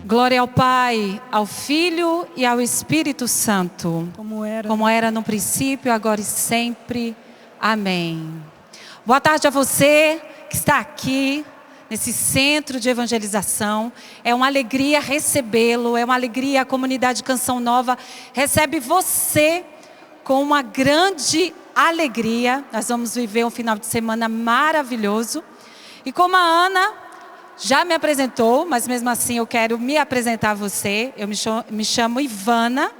Glória ao Pai, ao Filho e ao Espírito Santo. Como era no princípio, agora e sempre. Amém. Boa tarde a você que está aqui nesse centro de evangelização. É uma alegria recebê-lo, é uma alegria. A comunidade Canção Nova recebe você com uma grande alegria. Nós vamos viver um final de semana maravilhoso. E como a Ana já me apresentou, mas mesmo assim eu quero me apresentar a você. Eu me chamo Ivana,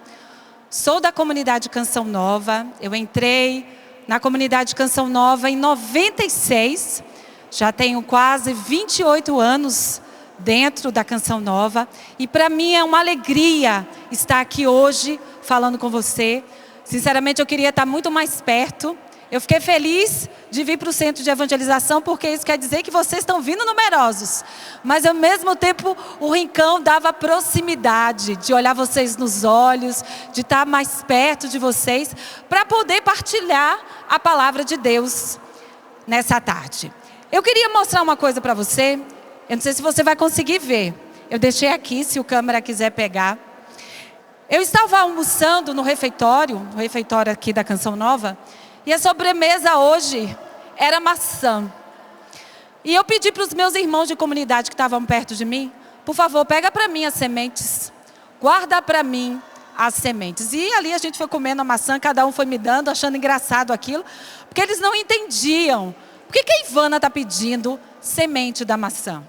sou da comunidade Canção Nova. Eu entrei na comunidade Canção Nova em 96. Já tenho quase 28 anos dentro da Canção Nova. E para mim é uma alegria estar aqui hoje falando com você. Sinceramente, eu queria estar muito mais perto. Eu fiquei feliz de vir para o centro de evangelização, porque isso quer dizer que vocês estão vindo numerosos. Mas ao mesmo tempo, o rincão dava proximidade, de olhar vocês nos olhos, de estar mais perto de vocês, para poder partilhar a palavra de Deus nessa tarde. Eu queria mostrar uma coisa para você. Eu não sei se você vai conseguir ver. Eu deixei aqui, se o câmera quiser pegar. Eu estava almoçando no refeitório aqui da Canção Nova, e a sobremesa hoje era maçã. E eu pedi para os meus irmãos de comunidade que estavam perto de mim, por favor, pega para mim as sementes, guarda para mim as sementes. E ali a gente foi comendo a maçã, cada um foi me dando, achando engraçado aquilo, porque eles não entendiam. Por que a Ivana está pedindo semente da maçã?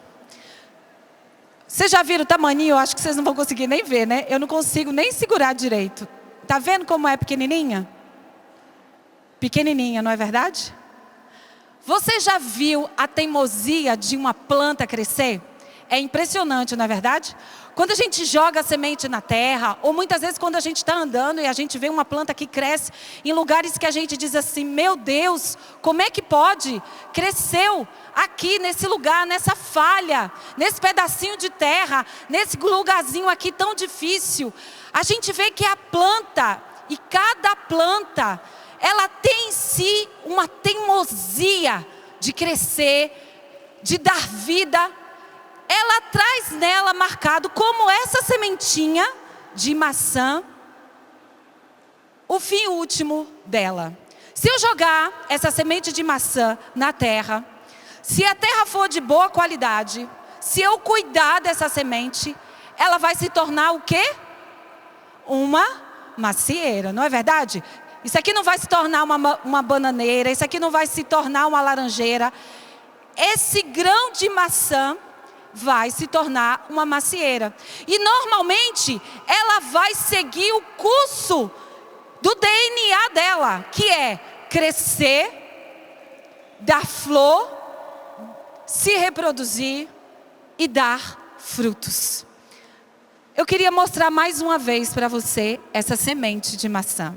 Vocês já viram o tamanho? Eu acho que vocês não vão conseguir nem ver, né? Eu não consigo nem segurar direito. Tá vendo como é pequenininha? Pequenininha, não é verdade? Você já viu a teimosia de uma planta crescer? É impressionante, não é verdade? Quando a gente joga a semente na terra, ou muitas vezes quando a gente está andando e a gente vê uma planta que cresce em lugares que a gente diz assim, meu Deus, como é que pode? Cresceu aqui nesse lugar, nessa falha, nesse pedacinho de terra, nesse lugarzinho aqui tão difícil. A gente vê que a planta, e cada planta, ela tem em si uma teimosia de crescer, de dar vida. Ela traz nela marcado como essa sementinha de maçã, o fim último dela. Se eu jogar essa semente de maçã na terra, se a terra for de boa qualidade, se eu cuidar dessa semente, ela vai se tornar o quê? Uma macieira, não é verdade? Isso aqui não vai se tornar uma bananeira, isso aqui não vai se tornar uma laranjeira. Esse grão de maçã vai se tornar uma macieira. E normalmente ela vai seguir o curso do DNA dela, que é crescer, dar flor, se reproduzir e dar frutos. Eu queria mostrar mais uma vez para você essa semente de maçã.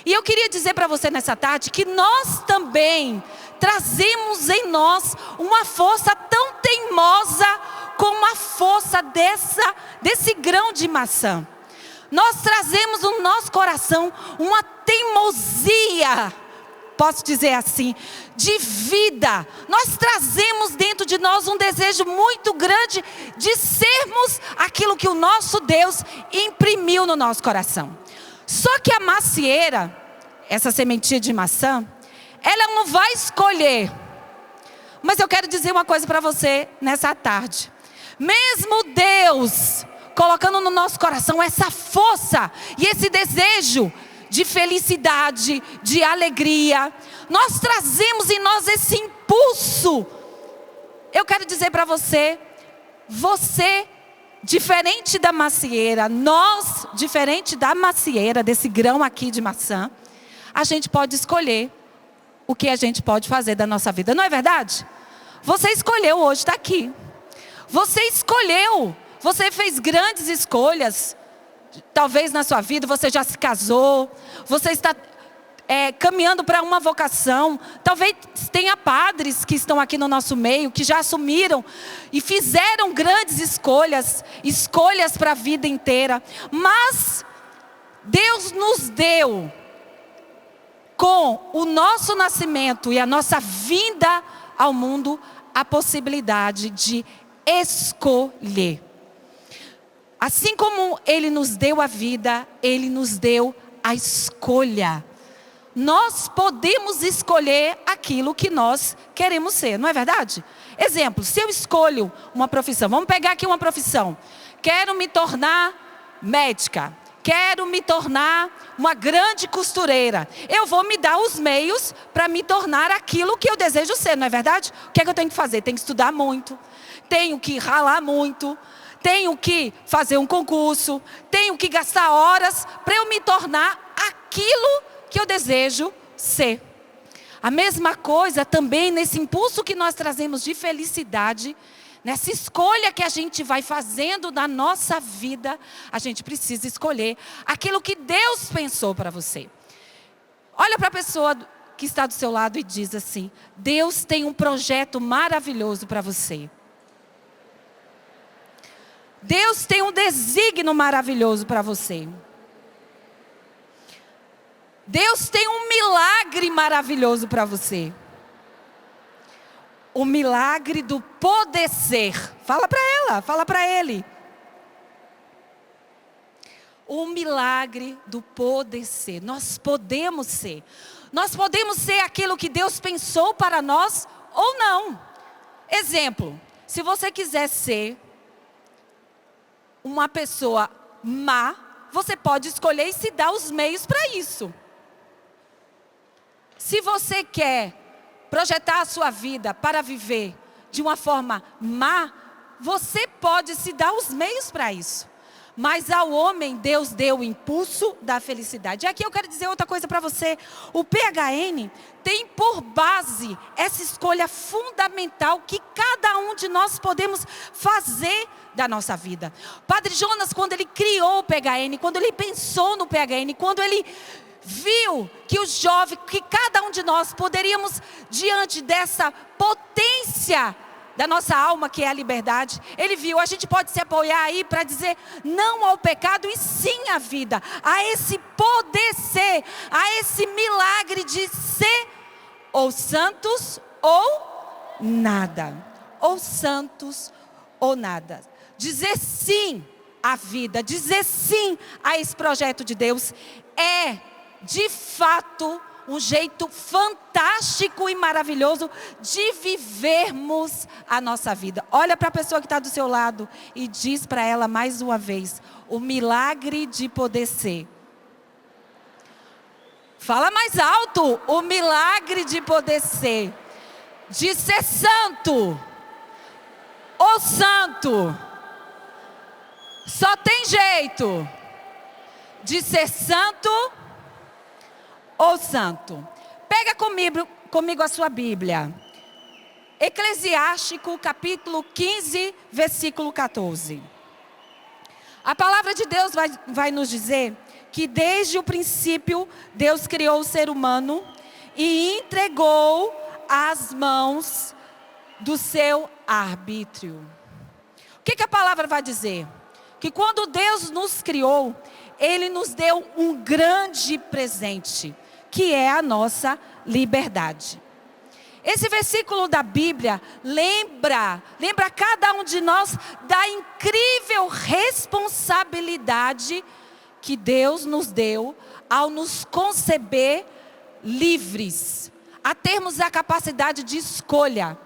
E eu queria dizer para você nessa tarde que nós também trazemos em nós uma força tão teimosa como a força desse grão de maçã. Nós trazemos no nosso coração uma teimosia, posso dizer assim, de vida. Nós trazemos dentro de nós um desejo muito grande de sermos aquilo que o nosso Deus imprimiu no nosso coração. Só que a macieira, essa sementinha de maçã, ela não vai escolher. Mas eu quero dizer uma coisa para você nessa tarde. Mesmo Deus colocando no nosso coração essa força e esse desejo de felicidade, de alegria, nós trazemos em nós esse impulso. Eu quero dizer para você, diferente da macieira, nós, diferente da macieira, desse grão aqui de maçã, a gente pode escolher o que a gente pode fazer da nossa vida, não é verdade? Você escolheu hoje estar aqui. Você escolheu, você fez grandes escolhas. Talvez na sua vida você já se casou, você está caminhando para uma vocação. Talvez tenha padres que estão aqui no nosso meio, que já assumiram e fizeram grandes escolhas para a vida inteira. Mas Deus nos deu, com o nosso nascimento e a nossa vinda ao mundo, a possibilidade de escolher. Assim como Ele nos deu a vida, Ele nos deu a escolha. Nós podemos escolher aquilo que nós queremos ser, não é verdade? Exemplo, se eu escolho uma profissão, vamos pegar aqui uma profissão. Quero me tornar médica, quero me tornar uma grande costureira. Eu vou me dar os meios para me tornar aquilo que eu desejo ser, não é verdade? O que é que eu tenho que fazer? Tenho que estudar muito, tenho que ralar muito, tenho que fazer um concurso, tenho que gastar horas para eu me tornar aquilo que eu desejo ser. A mesma coisa também nesse impulso que nós trazemos de felicidade, nessa escolha que a gente vai fazendo na nossa vida, a gente precisa escolher aquilo que Deus pensou para você. Olha para a pessoa que está do seu lado e diz assim: Deus tem um projeto maravilhoso para você. Deus tem um desígnio maravilhoso para você. Deus tem um milagre maravilhoso para você. O milagre do poder ser. Fala para ela, fala para ele. O milagre do poder ser. Nós podemos ser. Nós podemos ser aquilo que Deus pensou para nós ou não. Exemplo, se você quiser ser uma pessoa má, você pode escolher e se dar os meios para isso. Se você quer projetar a sua vida para viver de uma forma má, você pode se dar os meios para isso. Mas ao homem, Deus deu o impulso da felicidade. E aqui eu quero dizer outra coisa para você. O PHN tem por base essa escolha fundamental que cada um de nós podemos fazer da nossa vida. Padre Jonas, quando ele criou o PHN, quando ele pensou no PHN, quando ele viu que os jovens, que cada um de nós poderíamos, diante dessa potência da nossa alma, que é a liberdade, ele viu, a gente pode se apoiar aí para dizer não ao pecado e sim à vida, a esse poder ser, a esse milagre de ser ou santos ou nada, ou santos ou nada. Dizer sim à vida, dizer sim a esse projeto de Deus é de fato um jeito fantástico e maravilhoso de vivermos a nossa vida. Olha para a pessoa que está do seu lado e diz para ela mais uma vez: o milagre de poder ser. Fala mais alto: o milagre de poder ser. De ser santo. Ou santo. Só tem jeito de ser santo ou santo. Pega comigo a sua Bíblia. Eclesiástico, capítulo 15, versículo 14. A palavra de Deus vai nos dizer que desde o princípio Deus criou o ser humano e entregou às mãos do seu arbítrio. O que a palavra vai dizer? Que quando Deus nos criou, Ele nos deu um grande presente, que é a nossa liberdade. Esse versículo da Bíblia lembra cada um de nós da incrível responsabilidade que Deus nos deu ao nos conceber livres, a termos a capacidade de escolha.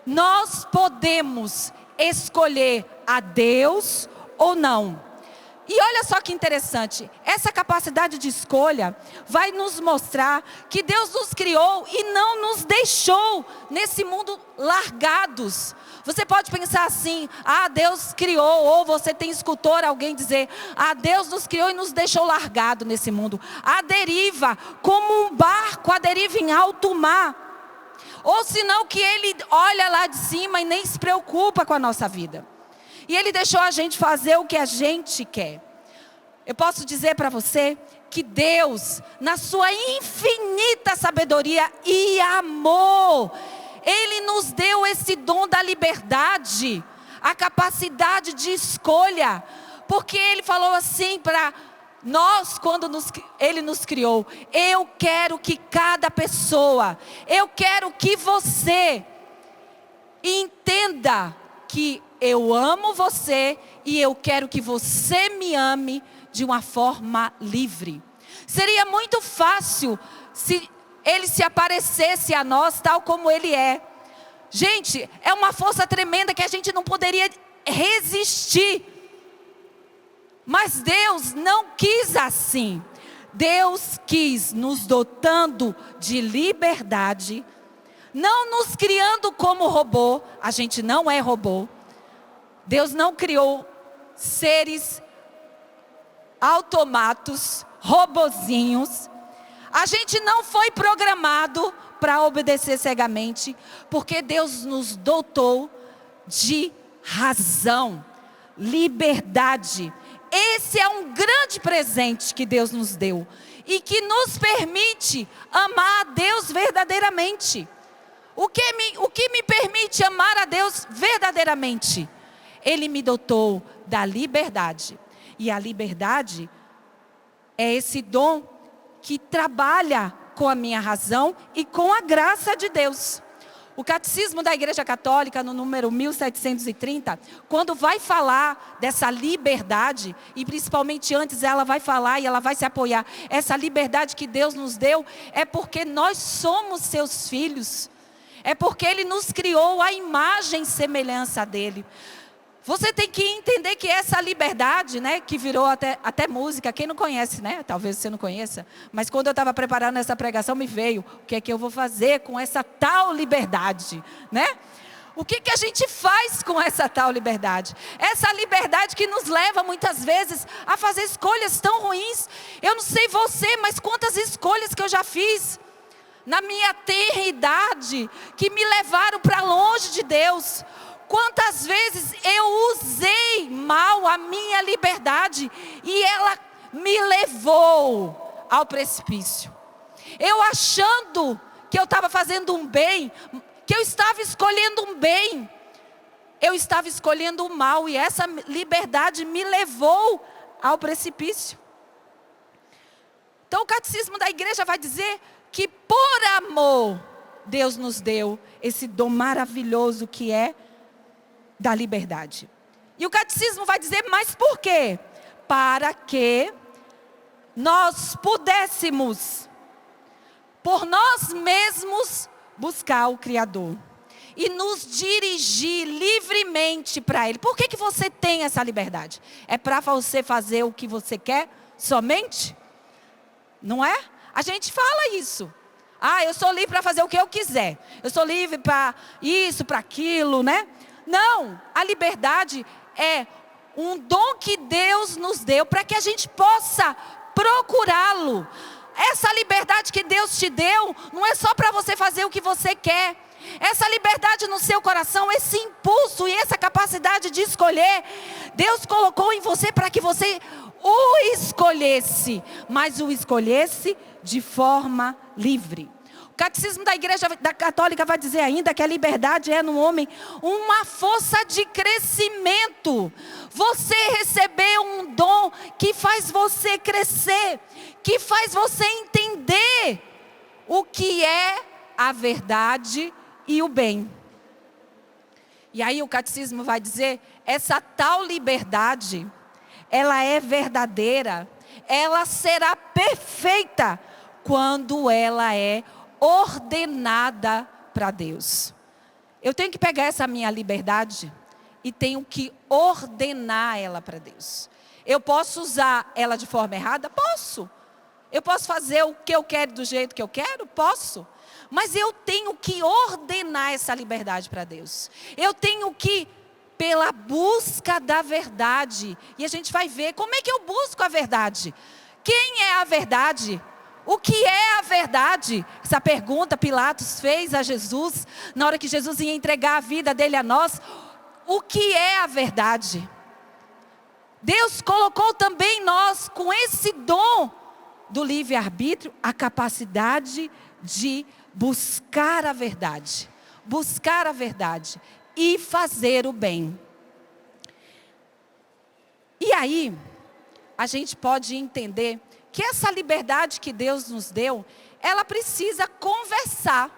Nós podemos escolher a Deus ou não. E olha só que interessante, essa capacidade de escolha vai nos mostrar que Deus nos criou e não nos deixou nesse mundo largados. Você pode pensar assim: Deus criou, ou você tem escutou alguém dizer: Deus nos criou e nos deixou largado nesse mundo, à deriva, como um barco à deriva em alto mar. Ou senão que Ele olha lá de cima e nem se preocupa com a nossa vida. E Ele deixou a gente fazer o que a gente quer. Eu posso dizer para você que Deus, na sua infinita sabedoria e amor, Ele nos deu esse dom da liberdade, a capacidade de escolha. Porque Ele falou assim para nós, quando Ele nos criou: eu quero que cada pessoa, eu quero que você entenda que eu amo você e eu quero que você me ame de uma forma livre. Seria muito fácil se ele se aparecesse a nós tal como ele é. Gente, é uma força tremenda que a gente não poderia resistir. Mas Deus não quis assim. Deus quis nos dotando de liberdade, não nos criando como robô. A gente não é robô. Deus não criou seres automatos, robozinhos. A gente não foi programado para obedecer cegamente, porque Deus nos dotou de razão, liberdade. Esse é um grande presente que Deus nos deu e que nos permite amar a Deus verdadeiramente. O que me permite amar a Deus verdadeiramente? Ele me dotou da liberdade. E a liberdade é esse dom que trabalha com a minha razão e com a graça de Deus. O Catecismo da Igreja Católica, no número 1730, quando vai falar dessa liberdade, e principalmente antes ela vai falar e ela vai se apoiar, essa liberdade que Deus nos deu, é porque nós somos seus filhos, é porque Ele nos criou à imagem e semelhança dEle. Você tem que entender que essa liberdade, né, que virou até música, quem não conhece, né? Talvez você não conheça, mas quando eu estava preparando essa pregação me veio, o que é que eu vou fazer com essa tal liberdade, né? O que a gente faz com essa tal liberdade? Essa liberdade que nos leva muitas vezes a fazer escolhas tão ruins. Eu não sei você, mas quantas escolhas que eu já fiz na minha tenra idade que me levaram para longe de Deus. Quantas vezes eu usei mal a minha liberdade e ela me levou ao precipício. Eu achando que eu estava fazendo um bem, que eu estava escolhendo um bem, eu estava escolhendo o mal e essa liberdade me levou ao precipício. Então o Catecismo da Igreja vai dizer que por amor Deus nos deu esse dom maravilhoso que é da liberdade. E o Catecismo vai dizer, mas por quê? Para que nós pudéssemos, por nós mesmos, buscar o Criador e nos dirigir livremente para Ele. Por que você tem essa liberdade? É para você fazer o que você quer somente? Não é? A gente fala isso. Ah, eu sou livre para fazer o que eu quiser. Eu sou livre para isso, para aquilo, né? Não, a liberdade é um dom que Deus nos deu para que a gente possa procurá-lo. Essa liberdade que Deus te deu não é só para você fazer o que você quer. Essa liberdade no seu coração, esse impulso e essa capacidade de escolher, Deus colocou em você para que você o escolhesse, mas o escolhesse de forma livre. O Catecismo da Igreja Católica vai dizer ainda que a liberdade é no homem uma força de crescimento. Você recebeu um dom que faz você crescer, que faz você entender o que é a verdade e o bem. E aí o Catecismo vai dizer, essa tal liberdade, ela é verdadeira, ela será perfeita quando ela é ordenada para Deus. Eu tenho que pegar essa minha liberdade e tenho que ordenar ela para Deus. Eu posso usar ela de forma errada? Posso. Eu posso fazer o que eu quero do jeito que eu quero? Posso. Mas eu tenho que ordenar essa liberdade para Deus. Eu tenho que, pela busca da verdade, e a gente vai ver como é que eu busco a verdade. Quem é a verdade? O que é a verdade? Essa pergunta Pilatos fez a Jesus, na hora que Jesus ia entregar a vida dele a nós. O que é a verdade? Deus colocou também em nós, com esse dom do livre-arbítrio, a capacidade de buscar a verdade e fazer o bem. E aí, a gente pode entender que essa liberdade que Deus nos deu, ela precisa conversar.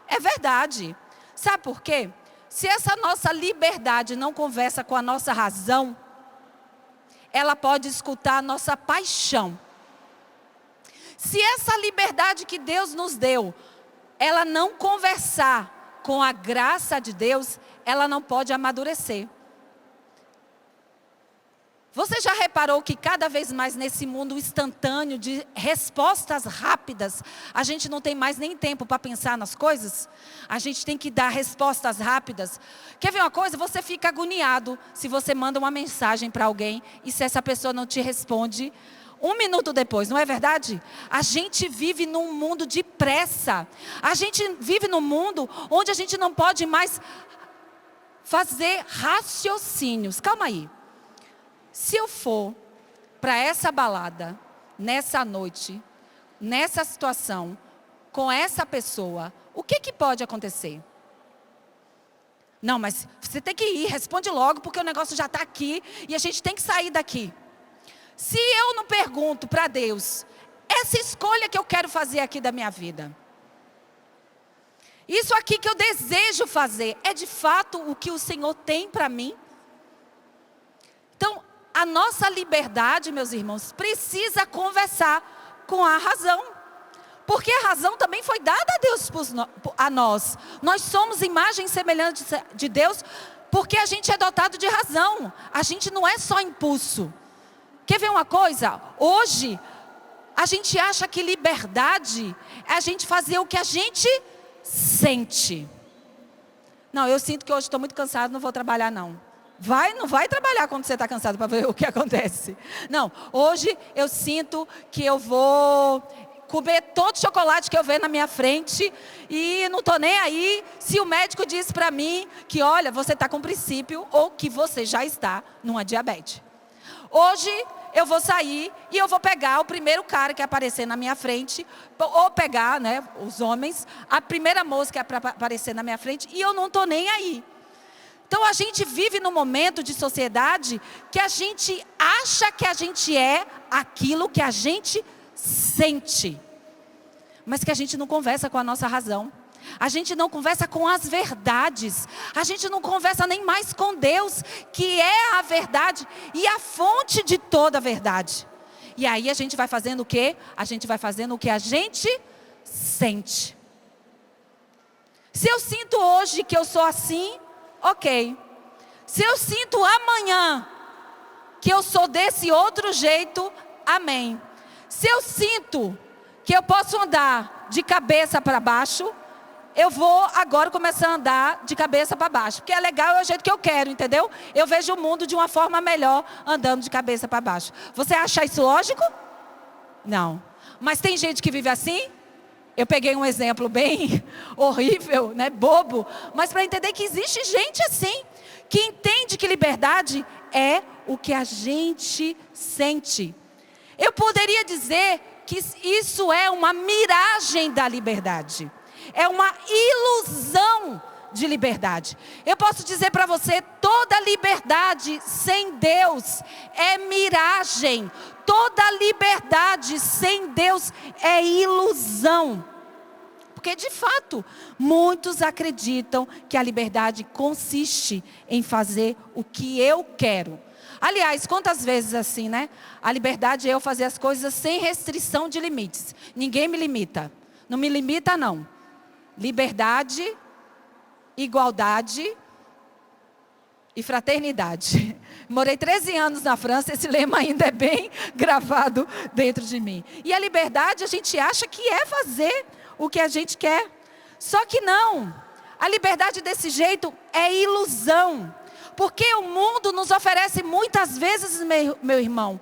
É verdade. Sabe por quê? se essa nossa liberdade não conversa com a nossa razão, ela pode escutar a nossa paixão. Se essa liberdade que Deus nos deu, ela não conversar com a graça de Deus, ela não pode amadurecer. Você já reparou que cada vez mais nesse mundo instantâneo de respostas rápidas, a gente não tem mais nem tempo para pensar nas coisas? A gente tem que dar respostas rápidas. Quer ver uma coisa? Você fica agoniado se você manda uma mensagem para alguém e se essa pessoa não te responde 1 minuto depois, não é verdade? A gente vive num mundo de pressa. A gente vive num mundo onde a gente não pode mais fazer raciocínios. Calma aí. Se eu for para essa balada, nessa noite, nessa situação, com essa pessoa, o que pode acontecer? Não, mas você tem que ir, responde logo, porque o negócio já está aqui e a gente tem que sair daqui. Se eu não pergunto para Deus, essa escolha que eu quero fazer aqui da minha vida, isso aqui que eu desejo fazer, é de fato o que o Senhor tem para mim? Então, a nossa liberdade, meus irmãos, precisa conversar com a razão. Porque a razão também foi dada a Deus, a nós. Nós somos imagem e semelhança de Deus, porque a gente é dotado de razão. A gente não é só impulso. Quer ver uma coisa? Hoje, a gente acha que liberdade é a gente fazer o que a gente sente. Não, eu sinto que hoje estou muito cansado, não vou trabalhar não. Não vai trabalhar quando você está cansado para ver o que acontece. Não, hoje eu sinto que eu vou comer todo o chocolate que eu ver na minha frente e não estou nem aí se o médico diz para mim que, olha, você está com princípio ou que você já está numa diabetes. Hoje eu vou sair e eu vou pegar o primeiro cara que aparecer na minha frente, ou pegar, né, os homens, a primeira moça que aparecer na minha frente e eu não estou nem aí. Então a gente vive num momento de sociedade que a gente acha que a gente é aquilo que a gente sente. Mas que a gente não conversa com a nossa razão. A gente não conversa com as verdades. A gente não conversa nem mais com Deus, que é a verdade e a fonte de toda a verdade. E aí a gente vai fazendo o quê? A gente vai fazendo o que a gente sente. Se eu sinto hoje que eu sou assim, ok. Se eu sinto amanhã que eu sou desse outro jeito, amém. Se eu sinto que eu posso andar de cabeça para baixo, eu vou agora começar a andar de cabeça para baixo. Porque é legal, é o jeito que eu quero, entendeu? Eu vejo o mundo de uma forma melhor andando de cabeça para baixo. Você acha isso lógico? Não. Mas tem gente que vive assim? Eu peguei um exemplo bem horrível, né, bobo, mas para entender que existe gente assim, que entende que liberdade é o que a gente sente. Eu poderia dizer que isso é uma miragem da liberdade, é uma ilusão de liberdade. Eu posso dizer para você, toda liberdade sem Deus é miragem. Toda liberdade sem Deus é ilusão. Porque de fato, muitos acreditam que a liberdade consiste em fazer o que eu quero. Aliás, quantas vezes assim, né? A liberdade é eu fazer as coisas sem restrição de limites. Ninguém me limita. Não me limita não. Liberdade, igualdade e fraternidade. Morei 13 anos na França, esse lema ainda é bem gravado dentro de mim. E a liberdade, a gente acha que é fazer o que a gente quer. Só que não. A liberdade desse jeito é ilusão. Porque o mundo nos oferece muitas vezes, meu irmão,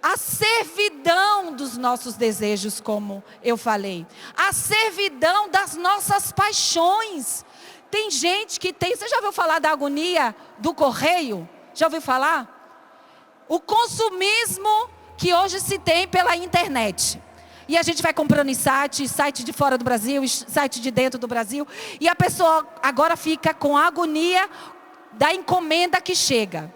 a servidão dos nossos desejos, como eu falei. A servidão das nossas paixões. Tem gente que tem... Você já ouviu falar da agonia do correio? Já ouviu falar? O consumismo que hoje se tem pela internet. E a gente vai comprando em site de fora do Brasil, site de dentro do Brasil. E a pessoa agora fica com a agonia da encomenda que chega.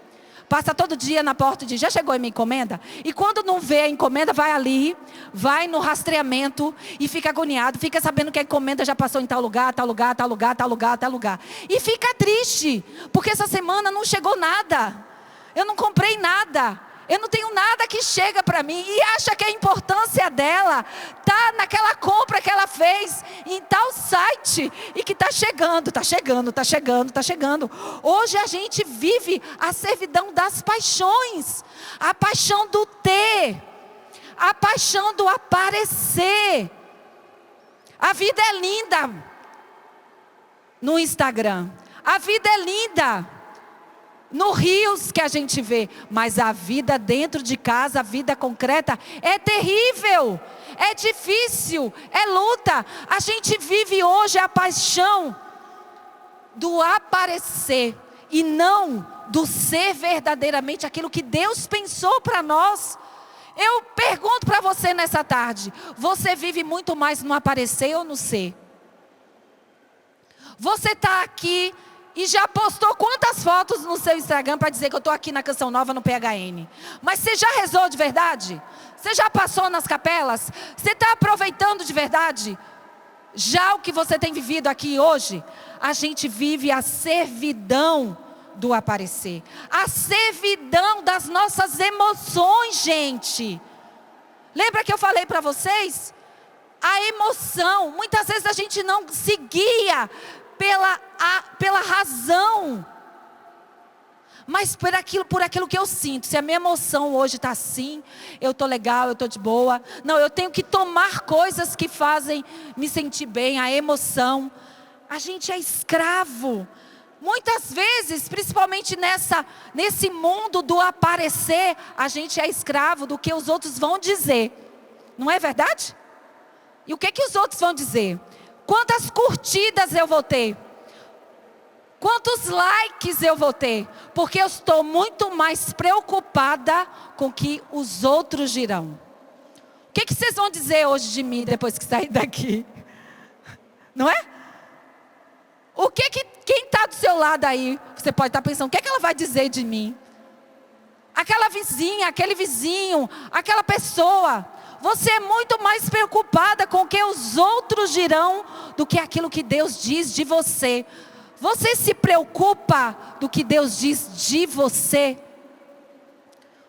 passa todo dia na porta e diz, já chegou a minha encomenda? E quando não vê a encomenda, vai ali, vai no rastreamento e fica agoniado, fica sabendo que a encomenda já passou em tal lugar, tal lugar, tal lugar, tal lugar, tal lugar. E fica triste, porque essa semana não chegou nada. Eu não comprei nada. Eu não tenho nada que chega para mim. E acha que a importância dela está naquela compra que ela fez em tal site. E que está chegando, está chegando, está chegando, está chegando. Hoje a gente vive a servidão das paixões. A paixão do ter. A paixão do aparecer. A vida é linda no Instagram. A vida é linda no rios que a gente vê, mas a vida dentro de casa, a vida concreta, é terrível, é difícil, é luta. A gente vive hoje a paixão do aparecer e não do ser verdadeiramente aquilo que Deus pensou para nós. Eu pergunto para você nessa tarde, você vive muito mais no aparecer ou no ser? Você está aqui e já postou quantas fotos no seu Instagram para dizer que eu estou aqui na Canção Nova no PHN? Mas você já rezou de verdade? Você já passou nas capelas? Você está aproveitando de verdade? Já o que você tem vivido aqui hoje? A gente vive a servidão do aparecer. A servidão das nossas emoções, gente. Lembra que eu falei para vocês? A emoção, muitas vezes a gente não se guia pela razão, mas por aquilo que eu sinto. Se a minha emoção hoje está assim, eu estou legal, eu estou de boa. Não, eu tenho que tomar coisas que fazem me sentir bem, a emoção. A gente é escravo. Muitas vezes, principalmente nesse mundo do aparecer, a gente é escravo do que os outros vão dizer. Não é verdade? E o que os outros vão dizer? Quantas curtidas eu vou ter? Quantos likes eu vou ter? Porque eu estou muito mais preocupada com o que os outros dirão. O que vocês vão dizer hoje de mim depois que sair daqui? Não é? Quem está do seu lado aí, você pode estar pensando, o que ela vai dizer de mim? Aquela vizinha, aquele vizinho, aquela pessoa. Você é muito mais preocupada com o que os outros dirão do que aquilo que Deus diz de você. Você se preocupa do que Deus diz de você?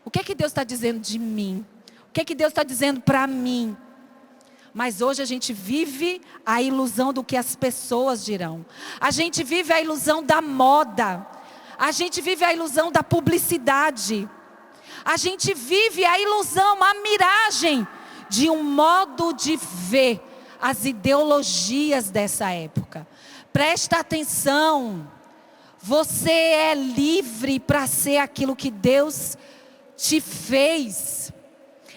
O que Deus está dizendo de mim? O que Deus está dizendo para mim? Mas hoje a gente vive a ilusão do que as pessoas dirão. A gente vive a ilusão da moda. A gente vive a ilusão da publicidade. A gente vive a ilusão, a miragem de um modo de ver as ideologias dessa época. Presta atenção. Você é livre para ser aquilo que Deus te fez.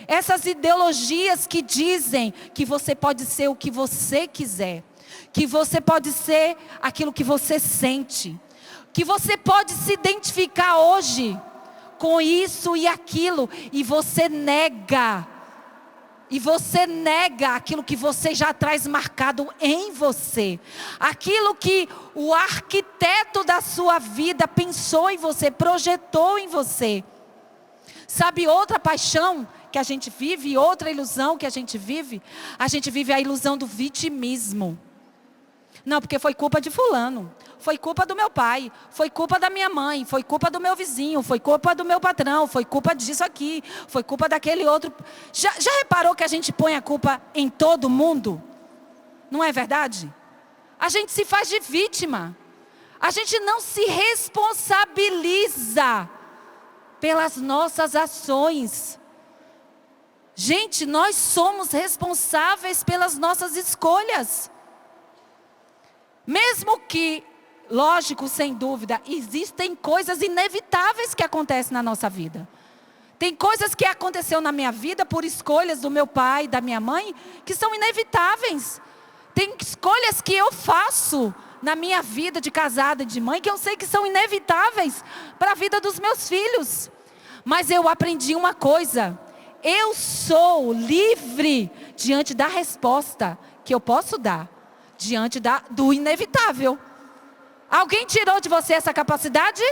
Essas ideologias que dizem que você pode ser o que você quiser, que você pode ser aquilo que você sente, que você pode se identificar hoje com isso e aquilo, e você nega aquilo que você já traz marcado em você, aquilo que o arquiteto da sua vida pensou em você, projetou em você. Sabe outra paixão que a gente vive, outra ilusão que a gente vive? A gente vive a ilusão do vitimismo. Não, porque foi culpa de fulano, foi culpa do meu pai, foi culpa da minha mãe, foi culpa do meu vizinho, foi culpa do meu patrão, foi culpa disso aqui, foi culpa daquele outro. Já reparou que a gente põe a culpa em todo mundo? Não é verdade? A gente se faz de vítima. A gente não se responsabiliza pelas nossas ações. Gente, nós somos responsáveis pelas nossas escolhas. Mesmo que, lógico, sem dúvida, existem coisas inevitáveis que acontecem na nossa vida. Tem coisas que aconteceram na minha vida por escolhas do meu pai, da minha mãe, que são inevitáveis. Tem escolhas que eu faço na minha vida de casada e de mãe, que eu sei que são inevitáveis para a vida dos meus filhos. Mas eu aprendi uma coisa: eu sou livre diante da resposta que eu posso dar, diante do inevitável. Alguém tirou de você essa capacidade?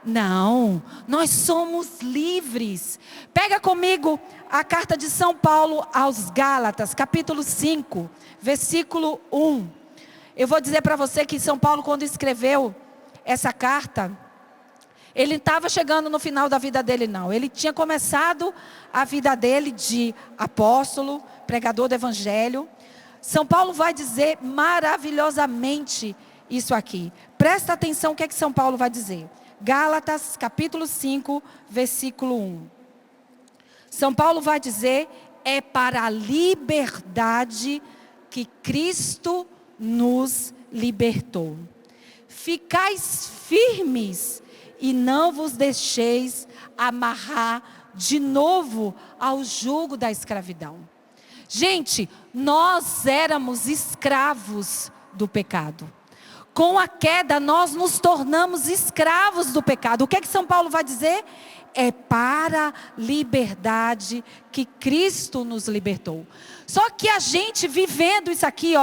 Não, nós somos livres. Pega comigo a carta de São Paulo aos Gálatas, capítulo 5, versículo 1. Eu vou dizer para você que São Paulo, quando escreveu essa carta, ele estava chegando no final da vida dele, não. Ele tinha começado a vida dele de apóstolo, pregador do evangelho. São Paulo vai dizer maravilhosamente isso aqui. Presta atenção o que é que São Paulo vai dizer. Gálatas, capítulo 5, versículo 1. São Paulo vai dizer: é para a liberdade que Cristo nos libertou. Ficais firmes e não vos deixeis amarrar de novo ao jugo da escravidão. Gente, nós éramos escravos do pecado. Com a queda, nós nos tornamos escravos do pecado. O que é que São Paulo vai dizer? É para a liberdade que Cristo nos libertou. Só que a gente vivendo isso aqui,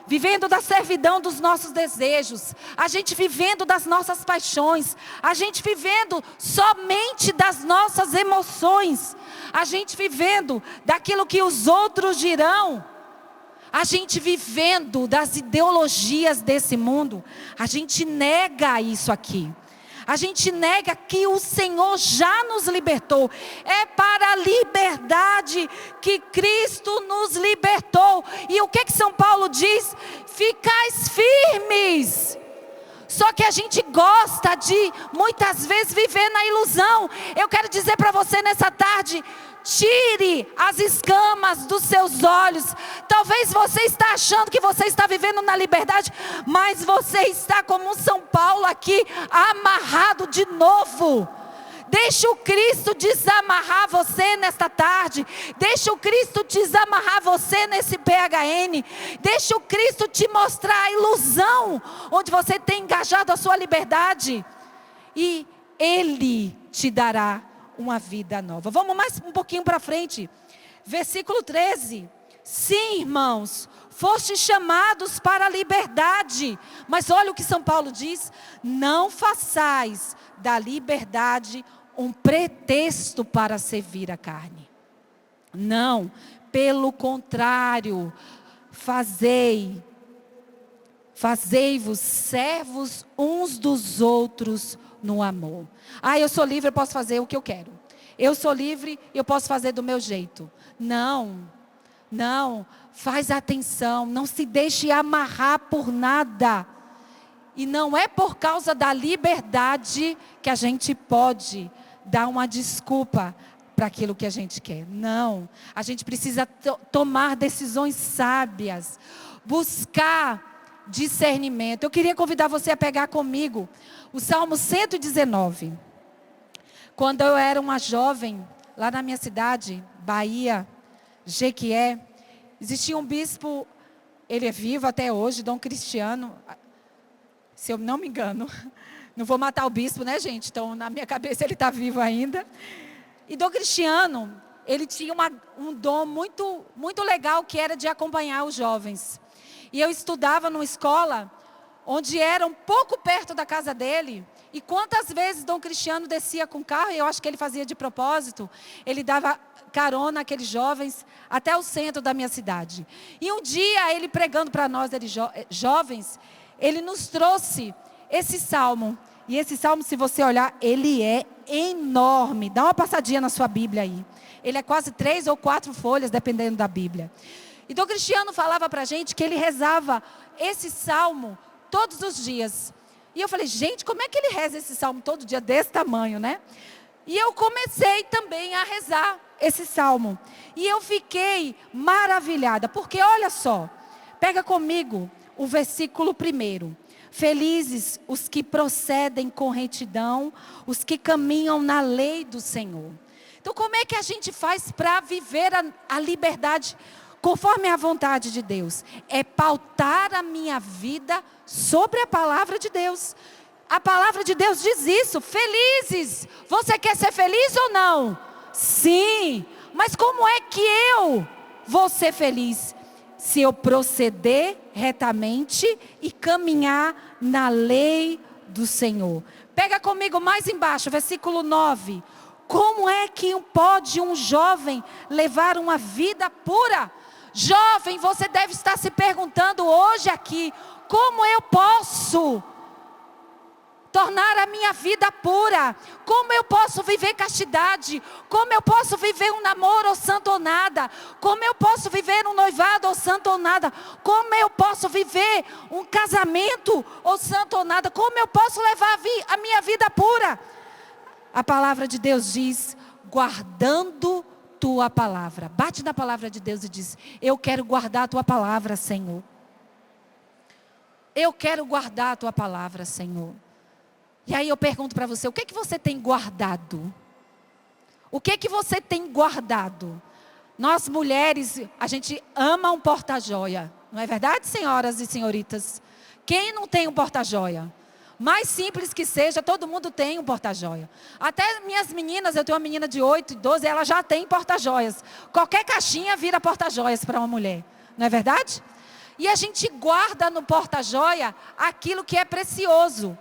vivendo da servidão dos nossos desejos, a gente vivendo das nossas paixões, a gente vivendo somente das nossas emoções, a gente vivendo daquilo que os outros dirão, a gente vivendo das ideologias desse mundo, a gente nega isso aqui. A gente nega que o Senhor já nos libertou. É para a liberdade que Cristo nos libertou. E o que São Paulo diz? Ficais firmes. Só que a gente gosta de, muitas vezes, viver na ilusão. Eu quero dizer para você nessa tarde: tire as escamas dos seus olhos. Talvez você está achando que você está vivendo na liberdade, mas você está como um São Paulo aqui, amarrado de novo. Deixa o Cristo desamarrar você nesta tarde. Deixa o Cristo desamarrar você nesse PHN. Deixa o Cristo te mostrar a ilusão onde você tem engajado a sua liberdade. E Ele te dará uma vida nova. Vamos mais um pouquinho para frente. Versículo 13. Sim, irmãos, fostes chamados para a liberdade. Mas olha o que São Paulo diz: não façais da liberdade um pretexto para servir a carne. Não, pelo contrário, fazei-vos servos uns dos outros no amor. Eu sou livre, eu posso fazer o que eu quero. Eu sou livre, eu posso fazer do meu jeito. Não, faz atenção, não se deixe amarrar por nada. E não é por causa da liberdade que a gente pode dar uma desculpa para aquilo que a gente quer. Não, a gente precisa tomar decisões sábias, buscar discernimento. Eu queria convidar você a pegar comigo o Salmo 119. Quando eu era uma jovem, lá na minha cidade, Bahia, Jequié, existia um bispo, ele é vivo até hoje, Dom Cristiano, se eu não me engano. Não vou matar o bispo, né, gente? Então, na minha cabeça, ele está vivo ainda. E Dom Cristiano, ele tinha um dom muito, muito legal, que era de acompanhar os jovens. E eu estudava numa escola onde era um pouco perto da casa dele. E quantas vezes Dom Cristiano descia com o carro, e eu acho que ele fazia de propósito, ele dava carona àqueles jovens até o centro da minha cidade. E um dia, ele pregando para nós, jovens, ele nos trouxe esse salmo. E esse salmo, se você olhar, ele é enorme. Dá uma passadinha na sua Bíblia aí. Ele é quase 3 ou 4 folhas, dependendo da Bíblia. E Dom Cristiano falava para a gente que ele rezava esse salmo todos os dias. E eu falei, gente, como é que ele reza esse salmo todo dia desse tamanho, né? E eu comecei também a rezar esse salmo. E eu fiquei maravilhada, porque olha só, pega comigo o versículo 1. Felizes os que procedem com retidão, os que caminham na lei do Senhor. Então, como é que a gente faz para viver a liberdade conforme a vontade de Deus? É pautar a minha vida sobre a palavra de Deus. A palavra de Deus diz isso, felizes. Você quer ser feliz ou não? Sim, mas como é que eu vou ser feliz? Se eu proceder retamente e caminhar na lei do Senhor. Pega comigo mais embaixo, versículo 9. Como é que pode um jovem levar uma vida pura? Jovem, você deve estar se perguntando hoje aqui: como eu posso tornar a minha vida pura? Como eu posso viver castidade? Como eu posso viver um namoro ou santo ou nada? Como eu posso viver um noivado ou santo ou nada? Como eu posso viver um casamento ou santo ou nada? Como eu posso levar a minha vida pura? A palavra de Deus diz: guardando tua palavra. Bate na palavra de Deus e diz: eu quero guardar a tua palavra, Senhor. Eu quero guardar a tua palavra, Senhor. E aí eu pergunto para você: o que é que você tem guardado? O que é que você tem guardado? Nós mulheres, a gente ama um porta-joia. Não é verdade, senhoras e senhoritas? Quem não tem um porta-joia? Mais simples que seja, todo mundo tem um porta-joia. Até minhas meninas, eu tenho uma menina de 8 e 12, ela já tem porta-joias. Qualquer caixinha vira porta-joias para uma mulher. Não é verdade? E a gente guarda no porta-joia aquilo que é precioso.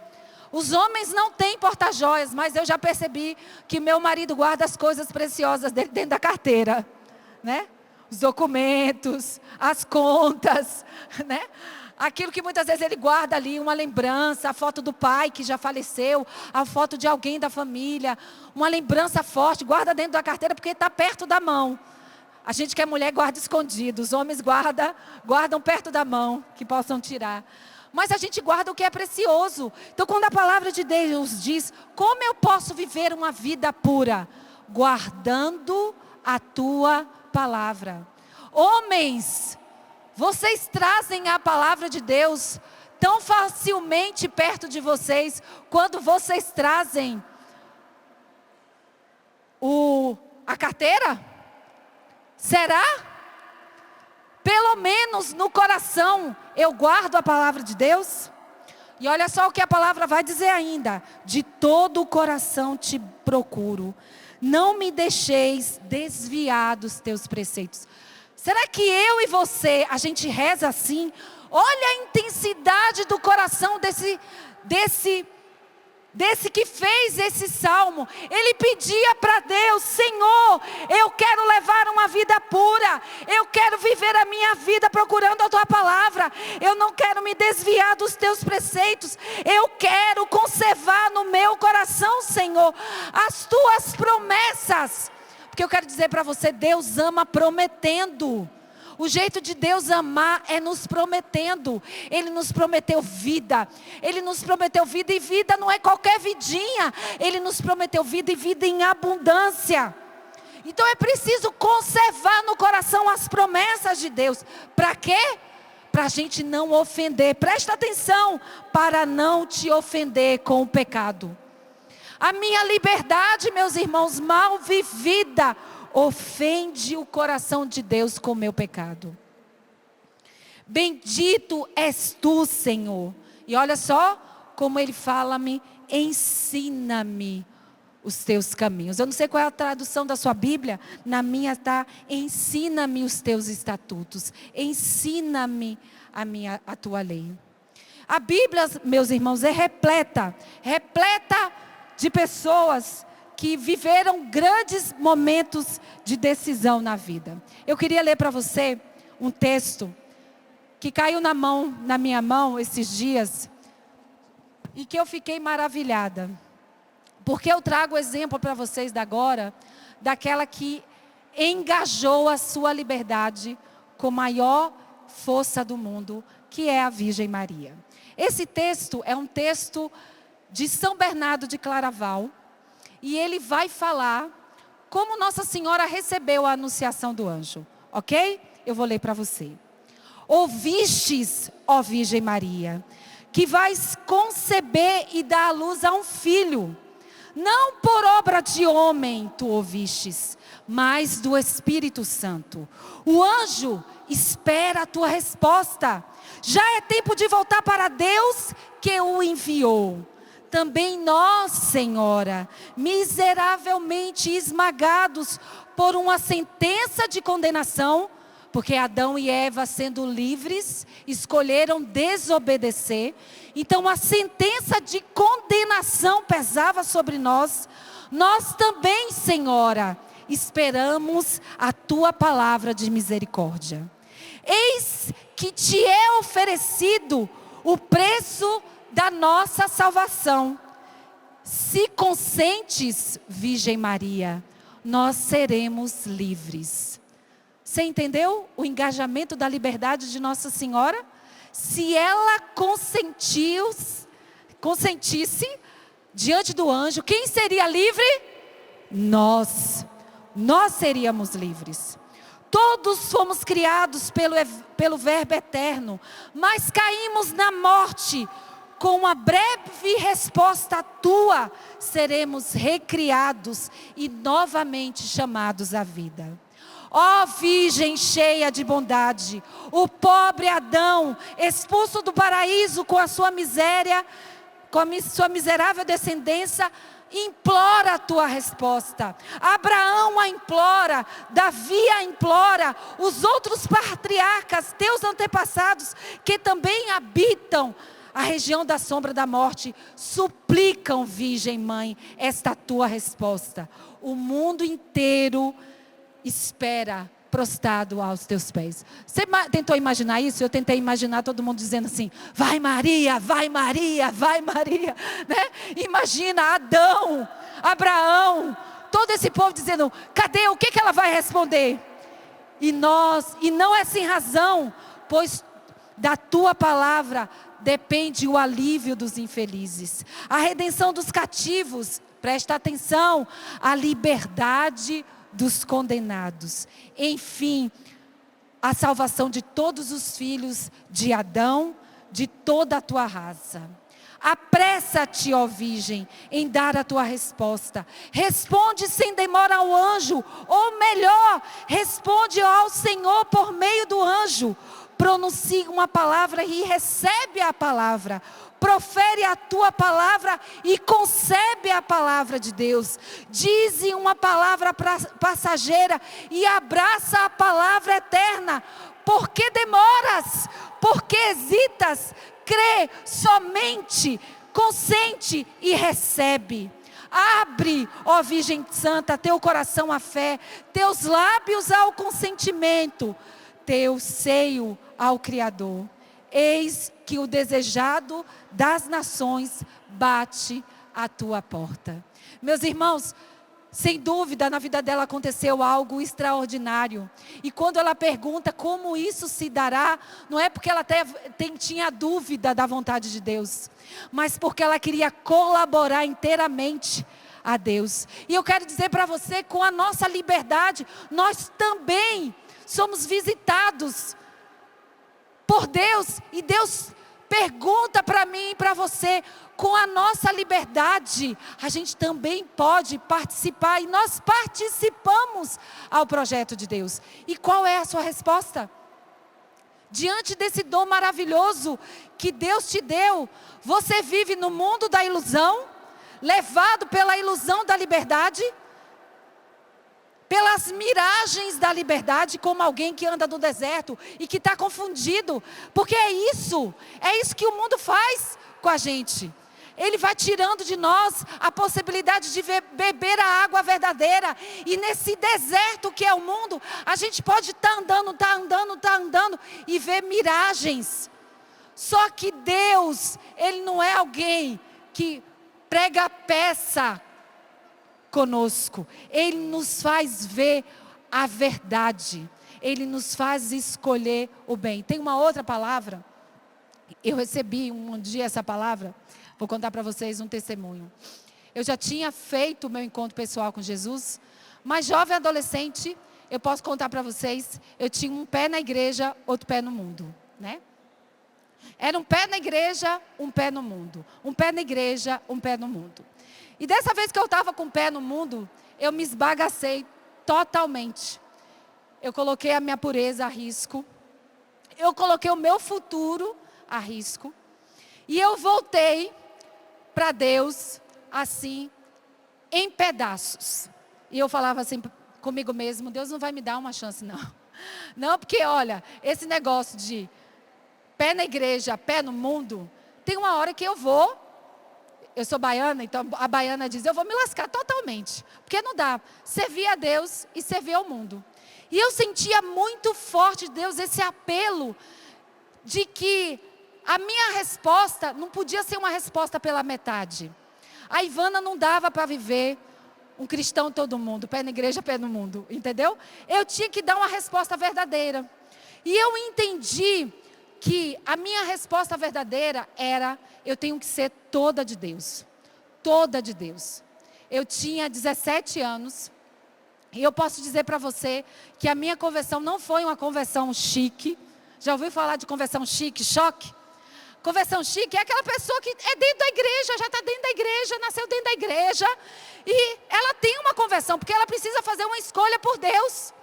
Os homens não têm porta-joias, mas eu já percebi que meu marido guarda as coisas preciosas dele dentro da carteira, né? Os documentos, as contas, né? Aquilo que muitas vezes ele guarda ali, uma lembrança, a foto do pai que já faleceu, a foto de alguém da família, uma lembrança forte, guarda dentro da carteira porque está perto da mão. A gente que é mulher guarda escondido, os homens guardam perto da mão, que possam tirar. Mas a gente guarda o que é precioso. Então, quando a palavra de Deus diz: como eu posso viver uma vida pura? Guardando a tua palavra. Homens, vocês trazem a palavra de Deus tão facilmente perto de vocês, quando vocês trazem a carteira? Será? Pelo menos no coração eu guardo a palavra de Deus? E olha só o que a palavra vai dizer ainda: de todo o coração te procuro, não me deixeis desviar dos teus preceitos. Será que eu e você, a gente reza assim? Olha a intensidade do coração desse que fez esse salmo. Ele pedia para Deus: Senhor, eu quero levar uma vida pura, eu quero viver a minha vida procurando a tua palavra, eu não quero me desviar dos teus preceitos, eu quero conservar no meu coração, Senhor, as tuas promessas. Porque eu quero dizer para você: Deus ama prometendo. O jeito de Deus amar é nos prometendo. Ele nos prometeu vida. Ele nos prometeu vida, e vida não é qualquer vidinha. Ele nos prometeu vida, e vida em abundância. Então é preciso conservar no coração as promessas de Deus. Para quê? Para a gente não ofender. Presta atenção: para não te ofender com o pecado. A minha liberdade, meus irmãos, mal vivida, ofende o coração de Deus com o meu pecado. Bendito és tu, Senhor. E olha só como ele fala-me: ensina-me os teus caminhos. Eu não sei qual é a tradução da sua Bíblia. Na minha está: ensina-me os teus estatutos. Ensina-me a tua lei. A Bíblia, meus irmãos, é repleta de pessoas que viveram grandes momentos de decisão na vida. Eu queria ler para você um texto que caiu na minha mão esses dias, e que eu fiquei maravilhada. Porque eu trago o exemplo para vocês agora, daquela que engajou a sua liberdade com a maior força do mundo, que é a Virgem Maria. Esse texto é um texto de São Bernardo de Claraval, e ele vai falar como Nossa Senhora recebeu a anunciação do anjo, ok? Eu vou ler para você. Ouvistes, ó Virgem Maria, que vais conceber e dar à luz a um filho. Não por obra de homem tu ouvistes, mas do Espírito Santo. O anjo espera a tua resposta. Já é tempo de voltar para Deus que o enviou. Também nós, Senhora, miseravelmente esmagados por uma sentença de condenação, Porque Adão e Eva, sendo livres, escolheram desobedecer. Então a sentença de condenação pesava sobre nós. Nós também, Senhora, esperamos a tua palavra de misericórdia. Eis que te é oferecido o preço da nossa salvação. Se consentes, Virgem Maria, nós seremos livres. Você entendeu o engajamento da liberdade de Nossa Senhora? Se ela consentisse diante do anjo, quem seria livre? Nós seríamos livres. Todos fomos criados pelo Verbo eterno, mas caímos na morte. Com uma breve resposta tua, seremos recriados e novamente chamados à vida. Ó Virgem cheia de bondade, o pobre Adão, expulso do paraíso com a sua miséria, com a sua miserável descendência, implora a tua resposta. Abraão a implora, Davi a implora, os outros patriarcas, teus antepassados, que também habitam a região da sombra da morte, suplicam, Virgem Mãe, esta tua resposta. O mundo inteiro espera prostrado aos teus pés. Você tentou imaginar isso? Eu tentei imaginar todo mundo dizendo assim: vai Maria, vai Maria, vai Maria, né? Imagina Adão, Abraão, todo esse povo dizendo: cadê? O que ela vai responder? E não é sem razão, pois da tua palavra depende o alívio dos infelizes, a redenção dos cativos, presta atenção, a liberdade dos condenados, enfim, a salvação de todos os filhos de Adão, de toda a tua raça. Apressa-te, ó Virgem, em dar a tua resposta. Responde sem demora ao anjo, ou melhor, responde ao Senhor por meio do anjo. Pronuncia uma palavra e recebe a palavra. Profere a tua palavra e concebe a palavra de Deus. Dize uma palavra passageira e abraça a palavra eterna. Por que demoras? Por que hesitas? Crê somente, consente e recebe. Abre, ó Virgem Santa, teu coração à fé, teus lábios ao consentimento, teu seio ao Criador. Eis que o desejado das nações bate à tua porta. Meus irmãos, sem dúvida na vida dela aconteceu algo extraordinário. E quando ela pergunta como isso se dará, não é porque ela tinha dúvida da vontade de Deus, mas porque ela queria colaborar inteiramente a Deus. E eu quero dizer para você, com a nossa liberdade, nós também somos visitados por Deus, e Deus pergunta para mim e para você, com a nossa liberdade, a gente também pode participar, e nós participamos ao projeto de Deus. E qual é a sua resposta? Diante desse dom maravilhoso que Deus te deu, você vive no mundo da ilusão, levado pela ilusão da liberdade, pelas miragens da liberdade, como alguém que anda no deserto e que está confundido, porque é isso que o mundo faz com a gente. Ele vai tirando de nós a possibilidade de beber a água verdadeira, e nesse deserto que é o mundo, a gente pode estar andando e ver miragens. Só que Deus, Ele não é alguém que prega peça conosco. Ele nos faz ver a verdade. Ele nos faz escolher o bem. Tem uma outra palavra. Eu recebi um dia essa palavra. Vou contar para vocês um testemunho. Eu já tinha feito o meu encontro pessoal com Jesus, mas jovem adolescente, eu posso contar para vocês, eu tinha um pé na igreja, outro pé no mundo, né? Era um pé na igreja, um pé no mundo. Um pé na igreja, um pé no mundo. E dessa vez que eu estava com o pé no mundo, eu me esbagacei totalmente. Eu coloquei a minha pureza a risco. Eu coloquei o meu futuro a risco. E eu voltei para Deus, assim, em pedaços. E eu falava assim comigo mesmo: Deus não vai me dar uma chance, não. Não, porque olha, esse negócio de pé na igreja, pé no mundo, tem uma hora que eu sou baiana, então a baiana diz, eu vou me lascar totalmente, porque não dá, servir a Deus e servir ao mundo. E eu sentia muito forte de Deus esse apelo de que a minha resposta não podia ser uma resposta pela metade. A Ivana não dava para viver um cristão todo mundo, pé na igreja, pé no mundo, entendeu? Eu tinha que dar uma resposta verdadeira. E eu entendi que a minha resposta verdadeira era, eu tenho que ser toda de Deus. Toda de Deus. Eu tinha 17 anos, e eu posso dizer para você que a minha conversão não foi uma conversão chique. Já ouviu falar de conversão chique, choque? Conversão chique é aquela pessoa que é dentro da igreja, já está dentro da igreja, nasceu dentro da igreja. E ela tem uma conversão, porque ela precisa fazer uma escolha por Deus.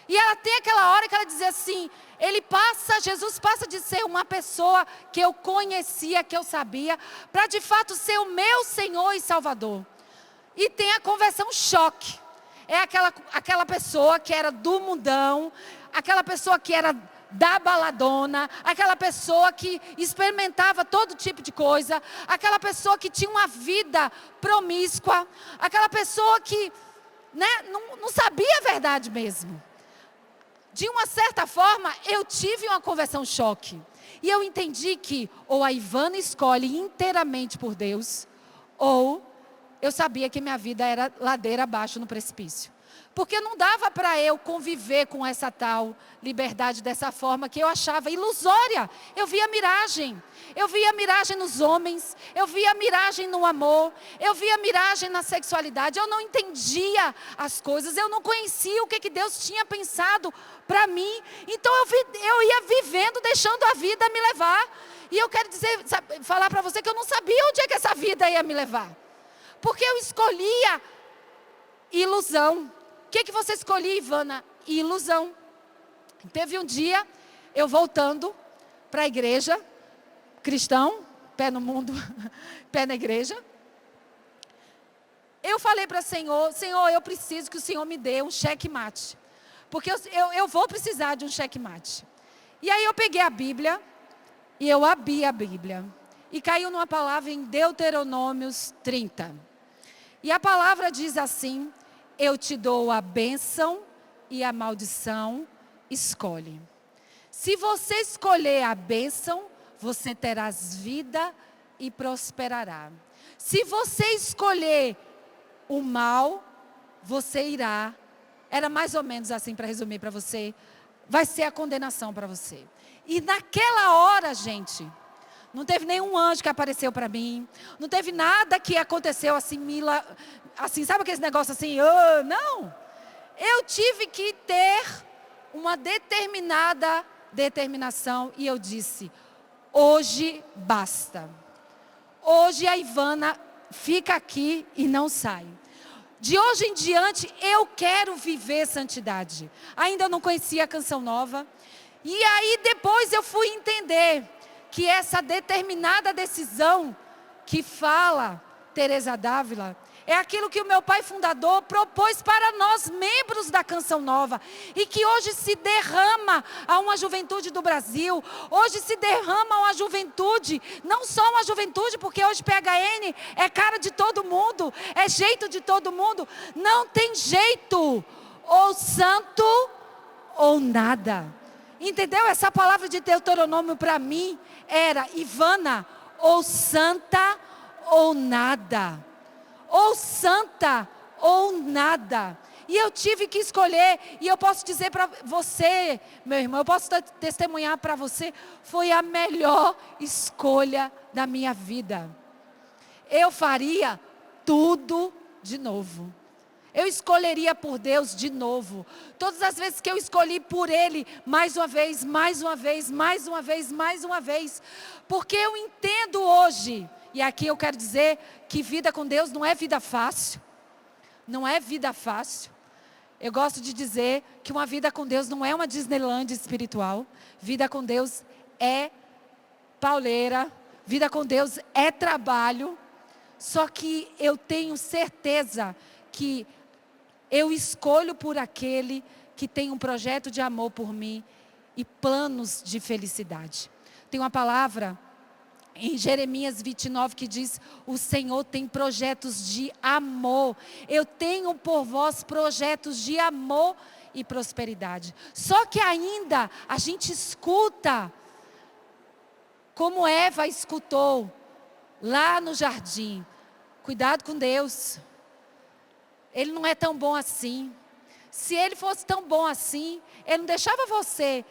E ela tem aquela hora que ela diz assim, Jesus passa de ser uma pessoa que eu conhecia, que eu sabia, para de fato ser o meu Senhor e Salvador. E tem a conversão choque. É aquela pessoa que era do mundão, aquela pessoa que era da baladona, aquela pessoa que experimentava todo tipo de coisa, aquela pessoa que tinha uma vida promíscua, aquela pessoa que não sabia a verdade mesmo. De uma certa forma, eu tive uma conversão choque. E eu entendi que ou a Ivana escolhe inteiramente por Deus, ou eu sabia que minha vida era ladeira abaixo no precipício. Porque não dava para eu conviver com essa tal liberdade dessa forma que eu achava ilusória. Eu via miragem. Eu via miragem nos homens. Eu via miragem no amor. Eu via miragem na sexualidade. Eu não entendia as coisas. Eu não conhecia o que Deus tinha pensado para mim. Então eu ia vivendo, deixando a vida me levar. E eu quero falar para você que eu não sabia onde é que essa vida ia me levar. Porque eu escolhia ilusão. O que você escolhia, Ivana? Ilusão. Teve um dia, eu voltando para a igreja, cristão, pé no mundo, pé na igreja. Eu falei para o Senhor, eu preciso que o Senhor me dê um checkmate. Porque eu vou precisar de um checkmate. E aí eu peguei a Bíblia, e eu abri a Bíblia. E caiu numa palavra em Deuteronômios 30. E a palavra diz assim, eu te dou a bênção e a maldição, escolhe. Se você escolher a bênção, você terás vida e prosperará. Se você escolher o mal, você irá. Era mais ou menos assim, para resumir para você. Vai ser a condenação para você. E naquela hora, gente, não teve nenhum anjo que apareceu para mim. Não teve nada que aconteceu assim, assim, sabe aquele negócio assim? Não. Eu tive que ter uma determinada determinação. E eu disse, hoje basta. Hoje a Ivana fica aqui e não sai. De hoje em diante, eu quero viver santidade. Ainda não conhecia a Canção Nova. E aí depois eu fui entender que essa determinada decisão que fala Teresa d'Ávila é aquilo que o meu pai fundador propôs para nós, membros da Canção Nova. E que hoje se derrama a uma juventude do Brasil. Hoje se derrama uma juventude, não só uma juventude, porque hoje PHN é cara de todo mundo, é jeito de todo mundo. Não tem jeito, ou santo ou nada. Entendeu? Essa palavra de Deuteronômio para mim era, Ivana, ou santa ou nada. Ou santa ou nada. E eu tive que escolher, e eu posso dizer para você, meu irmão, eu posso testemunhar para você, foi a melhor escolha da minha vida. Eu faria tudo de novo. Eu escolheria por Deus de novo. Todas as vezes que eu escolhi por Ele, mais uma vez, mais uma vez, mais uma vez, mais uma vez. Porque eu entendo hoje, e aqui eu quero dizer que vida com Deus não é vida fácil. Não é vida fácil. Eu gosto de dizer que uma vida com Deus não é uma Disneyland espiritual. Vida com Deus é pauleira. Vida com Deus é trabalho. Só que eu tenho certeza que eu escolho por aquele que tem um projeto de amor por mim e planos de felicidade. Tem uma palavra em Jeremias 29 que diz: o Senhor tem projetos de amor. Eu tenho por vós projetos de amor e prosperidade. Só que ainda a gente escuta como Eva escutou lá no jardim: cuidado com Deus, Ele não é tão bom assim. Se Ele fosse tão bom assim, Ele não deixava você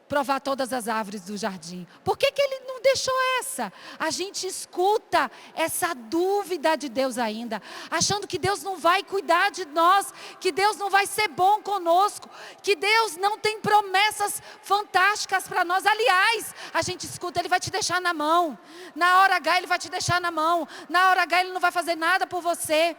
provar todas as árvores do jardim. Por que Ele não deixou essa? A gente escuta essa dúvida de Deus ainda, achando que Deus não vai cuidar de nós, que Deus não vai ser bom conosco, que Deus não tem promessas fantásticas para nós. Aliás, a gente escuta: Ele vai te deixar na mão. Na hora H Ele vai te deixar na mão. Na hora H Ele não vai fazer nada por você.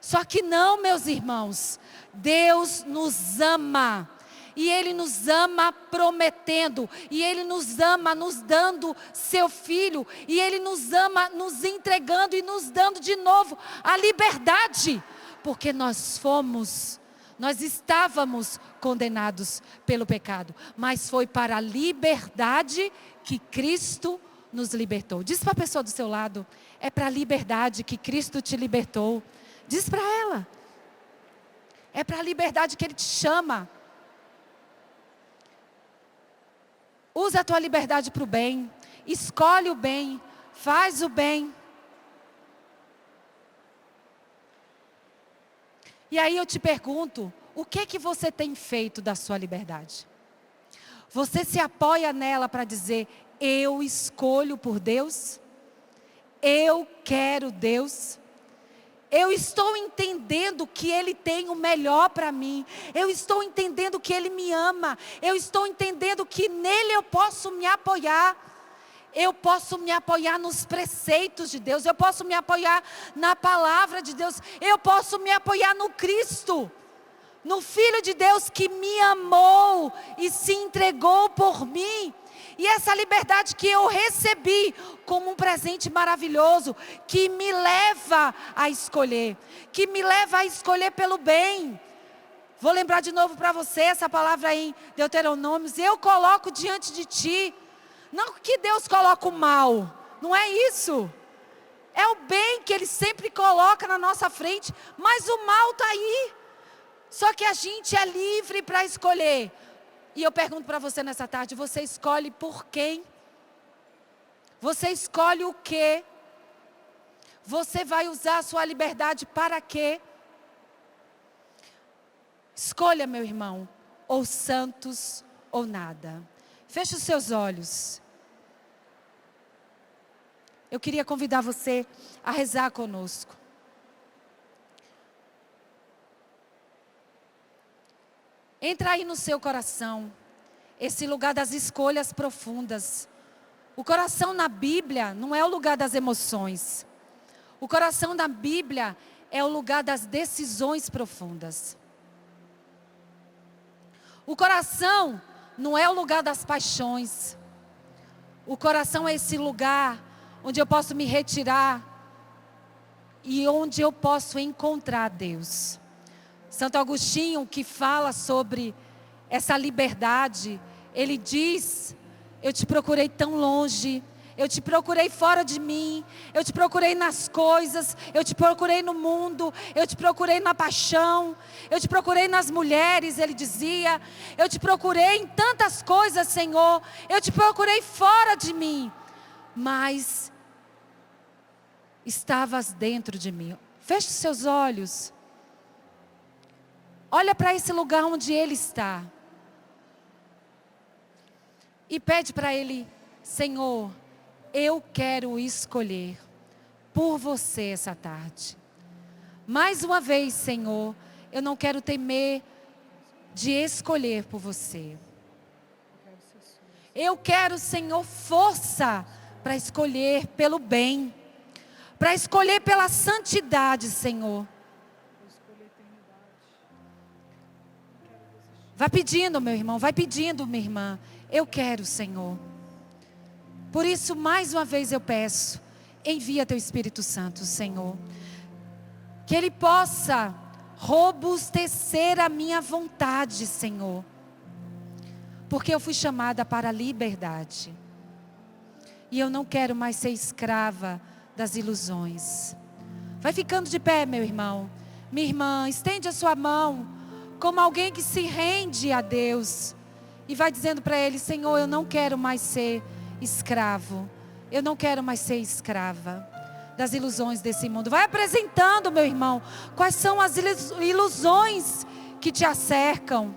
Só que não, meus irmãos. Deus nos ama. E Ele nos ama prometendo. E Ele nos ama nos dando seu Filho. E Ele nos ama nos entregando e nos dando de novo a liberdade. Porque nós estávamos condenados pelo pecado. Mas foi para a liberdade que Cristo nos libertou. Diz para a pessoa do seu lado: é para a liberdade que Cristo te libertou. Diz para ela: é para a liberdade que Ele te chama. Usa a tua liberdade para o bem. Escolhe o bem. Faz o bem. E aí eu te pergunto: o que você tem feito da sua liberdade? Você se apoia nela para dizer: eu escolho por Deus? Eu quero Deus? Eu estou entendendo que Ele tem o melhor para mim. Eu estou entendendo que Ele me ama. Eu estou entendendo que nele eu posso me apoiar. Eu posso me apoiar nos preceitos de Deus. Eu posso me apoiar na palavra de Deus. Eu posso me apoiar no Cristo, no Filho de Deus que me amou e se entregou por mim. E essa liberdade que eu recebi como um presente maravilhoso, que me leva a escolher, que me leva a escolher pelo bem. Vou lembrar de novo para você essa palavra em Deuteronômios: eu coloco diante de ti. Não que Deus coloca o mal, não é isso. É o bem que Ele sempre coloca na nossa frente, mas o mal está aí. Só que a gente é livre para escolher. E eu pergunto para você nessa tarde: você escolhe por quem? Você escolhe o quê? Você vai usar a sua liberdade para quê? Escolha, meu irmão, ou santos ou nada. Feche os seus olhos. Eu queria convidar você a rezar conosco. Entra aí no seu coração, esse lugar das escolhas profundas. O coração na Bíblia não é o lugar das emoções. O coração na Bíblia é o lugar das decisões profundas. O coração não é o lugar das paixões. O coração é esse lugar onde eu posso me retirar e onde eu posso encontrar Deus. Santo Agostinho, que fala sobre essa liberdade, ele diz: eu te procurei tão longe, eu te procurei fora de mim, eu te procurei nas coisas, eu te procurei no mundo, eu te procurei na paixão, eu te procurei nas mulheres, ele dizia, eu te procurei em tantas coisas, Senhor, eu te procurei fora de mim, mas estavas dentro de mim. Feche os seus olhos. Olha para esse lugar onde Ele está. E pede para Ele: Senhor, eu quero escolher por você essa tarde. Mais uma vez, Senhor, eu não quero temer de escolher por você. Eu quero, Senhor, força para escolher pelo bem, para escolher pela santidade, Senhor. Vai pedindo, meu irmão, vai pedindo, minha irmã. Eu quero, Senhor. Por isso, mais uma vez eu peço: envia Teu Espírito Santo, Senhor. Que Ele possa robustecer a minha vontade, Senhor. Porque eu fui chamada para a liberdade. E eu não quero mais ser escrava das ilusões. Vai ficando de pé, meu irmão. Minha irmã, estende a sua mão como alguém que se rende a Deus. E vai dizendo para Ele: Senhor, eu não quero mais ser escravo. Eu não quero mais ser escrava das ilusões desse mundo. Vai apresentando, meu irmão, quais são as ilusões que te acercam.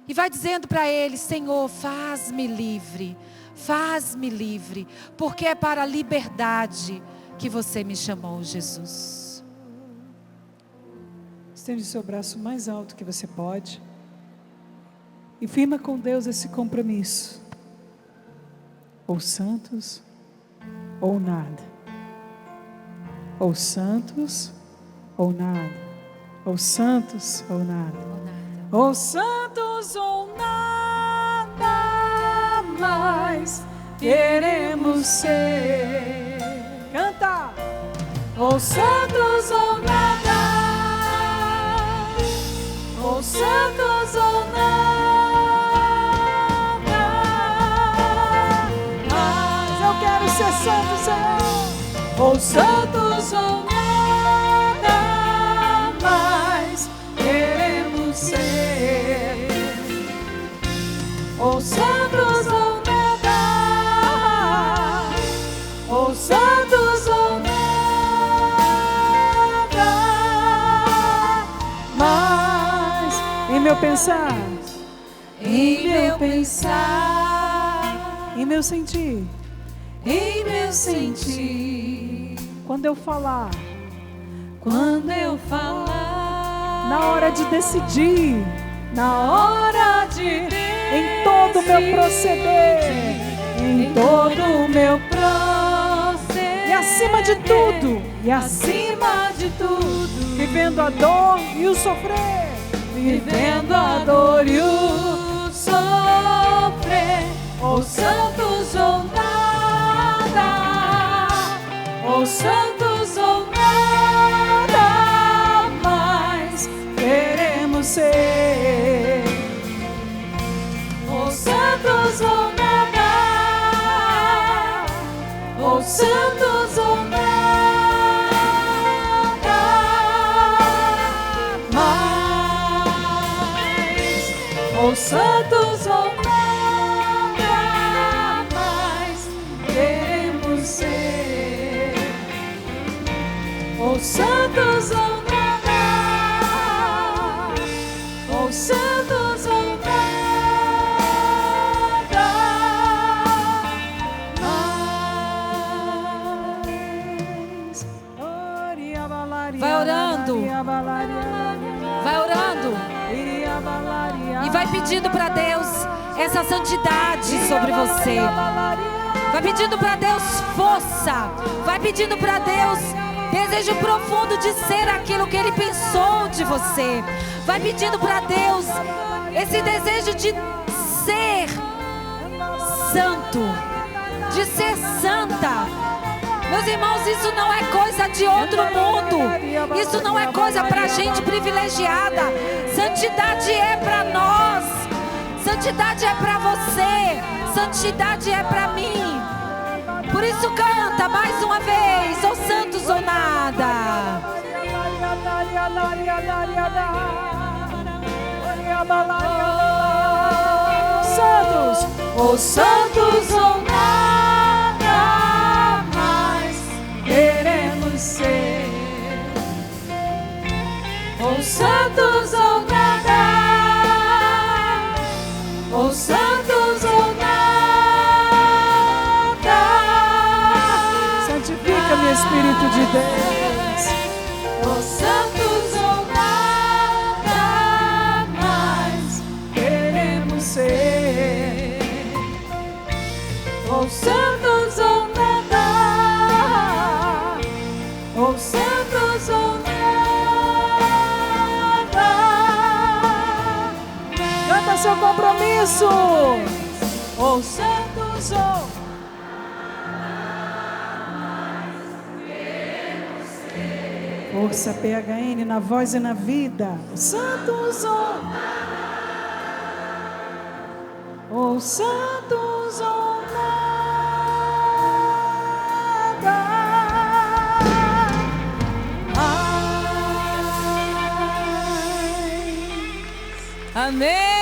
E vai dizendo para Ele: Senhor, faz-me livre. Faz-me livre. Porque é para a liberdade que você me chamou, Jesus. Estende o seu braço mais alto que você pode. E firma com Deus esse compromisso. Ou santos, ou nada. Ou santos, ou nada. Ou santos, ou nada. Ou santos, ou nada mais queremos ser. Canta! Ou santos, ou nada. Ou santos, ou nada. Ser santo, Senhor. Ou santos ou nada mais queremos ser. Ou santos ou nada. Ou santos ou nada mais. Em meu pensar. Em meu pensar. Em meu sentir. Em meu sentir, quando eu falar, na hora de decidir, na hora de, em todo o meu proceder, em todo o meu proceder, e acima de tudo, vivendo a dor e o sofrer, vivendo a dor e o sofrer, ou santos ou nada. Ou santos ou nada mais queremos ser. Ou santos ou nada. Ou santos ou nada mais. Ou santos ou nada mais queremos ser. Ou santos ou nada, ou santos ou nada mais. Vai orando, vai orando e vai pedindo para Deus essa santidade sobre você. Vai pedindo para Deus força, vai pedindo para Deus desejo profundo de ser aquilo que Ele pensou de você. Vai pedindo para Deus esse desejo de ser santo, de ser santa. Meus irmãos, isso não é coisa de outro mundo. Isso não é coisa para gente privilegiada. Santidade é para nós. Santidade é para você. Santidade é para mim. Por isso canta mais uma vez, ou santos ou nada. Santos, ou santos ou nada mais queremos ser. Ou santos ou nada. Ou santos ou nada. Santifica-me, Espírito de Deus. Ou santos ou nada mais queremos ser. Ou santos ou nada. Ou santos ou nada. Canta seu compromisso. Ou santos ou Força PHN na voz e na vida. Os santos ou nada. Os santos ou nada. Amém.